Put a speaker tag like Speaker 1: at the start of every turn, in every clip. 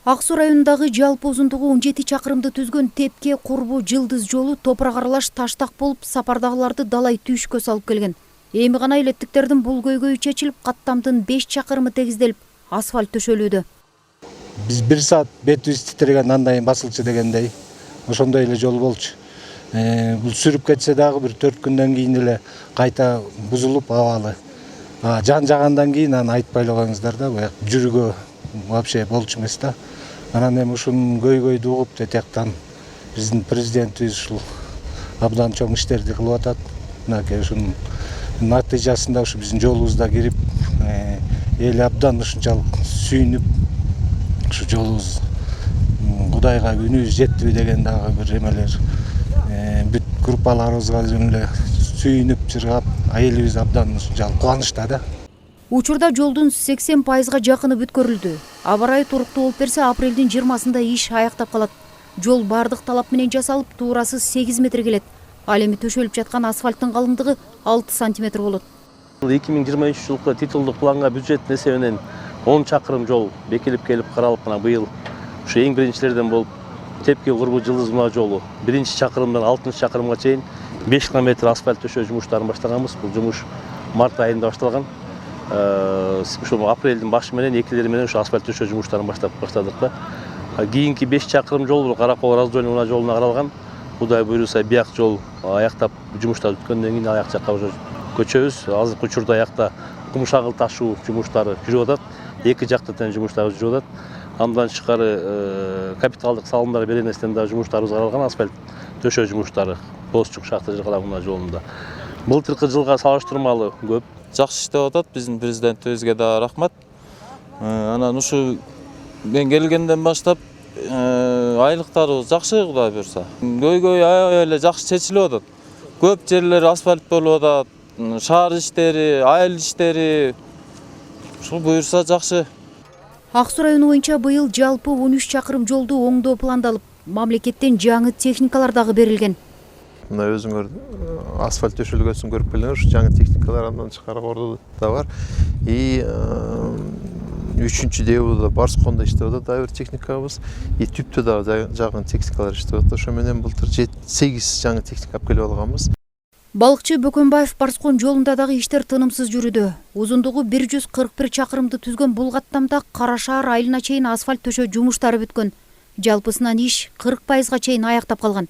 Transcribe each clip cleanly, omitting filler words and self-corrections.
Speaker 1: Ак Суу районундагы жалпы узундугу 17 чакырымды түзгөн Тепке Курбу Жылдыз жолу топурак аралаш таштак болуп, сапардагыларды далай түйшкө салып келген. Эми гана элеттиктердин бул көйгөйү чечилип, каттамдын 5 чакырымы тегизделип, асфальт төшөлүүдө.
Speaker 2: Биз 1 саат бетибиз титиреген андайын басылчы дегендей, ошондой эле жол болчу. Бул сүрүп кетсе дагы бир 4 күндөн кийин эле кайта бузулуп абалы. Жан жагандан кийин аны айтпай эле коюңуздар да, бияк жүрүүгө вообще болчу эмес да. Анан эми ушунун көйгөйдү угуп, тетияктан биздин президентибиз ушул абдан чоң иштерди кылып атат. Мынакей ушунун натыйжасында ушу биздин жолубузда кирип, эл абдан ушунчалык сүйүнүп, ушу жолубуз Кудайга күнүбүз жеттиби деген дагы бир эмелер, бүт группаларыбызга эле сүйүнүп жыргап, элибиз абдан ушунчалык кубанычта да.
Speaker 1: Учурда жолдун 80%га жакыны бүткөрүлдү. Аба ырайы туруктуу болуп берсе, апрелдин 20-сында иш аяктап калат. Жол бардык талап менен жасалып, туурасы 8 метр келет. Ал эми төшөлүп жаткан асфальттын калыңдыгы 6 сантиметр болот.
Speaker 3: 2023 жылкы титулдук планга бюджеттин эсебинен 10 чакырым жол бекилип келип каралып, мына быйыл ушу эң биринчилерден болуп Тепке Курбу Жылдыз жолу 1 чакырымдан 6 чакырымга чейин 5 километр асфальт төшөө жумуштарын баштаганбыз. Бул жумуш март айында башталган. Ошо апрелдин башы менен экилери менен ушу асфальт төшөө жумуштарын баштадык да. Кийинки 5 чакырым жол Каракол раздольный жолуна каралган. Кудай буйруса бияк жол аяктап жумуштар бүткөндөн кийин аяк жакка уже көчөбүз. Азыркы учурда аякта кумшагыл ташуу жумуштары жүрүп атат. Эки жакта тең жумуштар жүрүп атат. Андан тышкары капиталдык салымдар беренесинен да жумуштарыбыз каралган, асфальт төшөө жумуштары Бозчук шахта жыргалабына жолунда. Былтыркы жылга салыштырмалуу көп.
Speaker 4: Жакшы иштеп атат, биздин президентибизге да рахмат. Анан ушу мен келгенден баштап айлыктарыбыз жакшы, Кудай буйруса. Көйгөй аябай эле жакшы чечилип атат. Көп жерлер асфальт болуп атат. Шаар иштери, айыл иштери ушул буйруса жакшы.
Speaker 1: Ак Суу району боюнча быйыл жалпы 13 чакырым жолду оңдоо пландалып, мамлекеттен жаңы техникалар дагы берилген.
Speaker 5: Мына өзүңөр асфальт төшөлгөсүн көрүп келиңер, ушу жаңы техникалар андан тышкары ордо да бар. И 3-чү девуда Барсконда иштеп атат дагы бир техникабыз. И түптө дагы жаңы техникалар иштеп атат. Ошо менен былтыр 8 жаңы техника алып келип алганбыз.
Speaker 1: Балыкчы Бөкөнбаев Барскон жолунда дагы иштер тынымсыз жүрүүдө. Узундугу 141 чакырымды түзгөн бул каттамда Кара шаар айылына чейин асфальт төшөө жумуштары бүткөн. Жалпысынан иш 40%га чейин аяктап калган.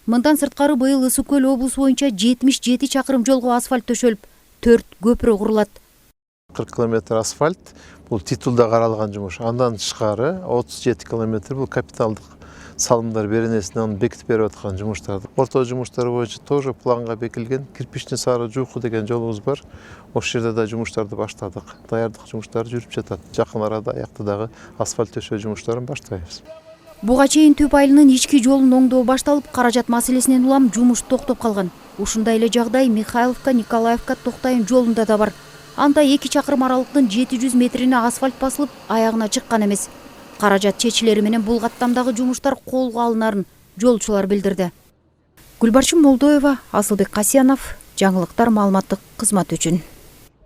Speaker 1: Мындан сырткары быйыл Ысык Көл облусу боюнча 77 чакырым жолго асфальт төшөлүп, 4 көпүрө курулат.
Speaker 5: 40 километр асфальт бул титулда каралган жумуш. Андан тышкары 37 километр бул капиталдык салымдар беренесинен бекитип берип аткан жумуштар. Орто жумуштары боюнча тоже планга бекилген Кирпичный Сары Жуйку деген жолубуз бар. Ошол жерде да жумуштарды баштадык. Даярдык жумуштары жүрүп жатат. Жакын арада аякта дагы асфальт төшөө жумуштарын баштайбыз.
Speaker 1: Буга чейин Түп айылынын ички жолун оңдоо башталып, каражат маселесинен улам жумуш токтоп калган. Ушундай эле жагдай Михайловка, Николаевка Токтайын жолунда да бар. Анда 2 чакырым аралыктын 700 метрине асфальт басылып, аягына чыккан эмес. Каражат чечилери менен бул каттамдагы жумуштар колго алынарын жолчулар билдирди. Гүлбарчын Молдоева, Асылбек Касьянов, жаңылыктар маалыматтык кызмат үчүн.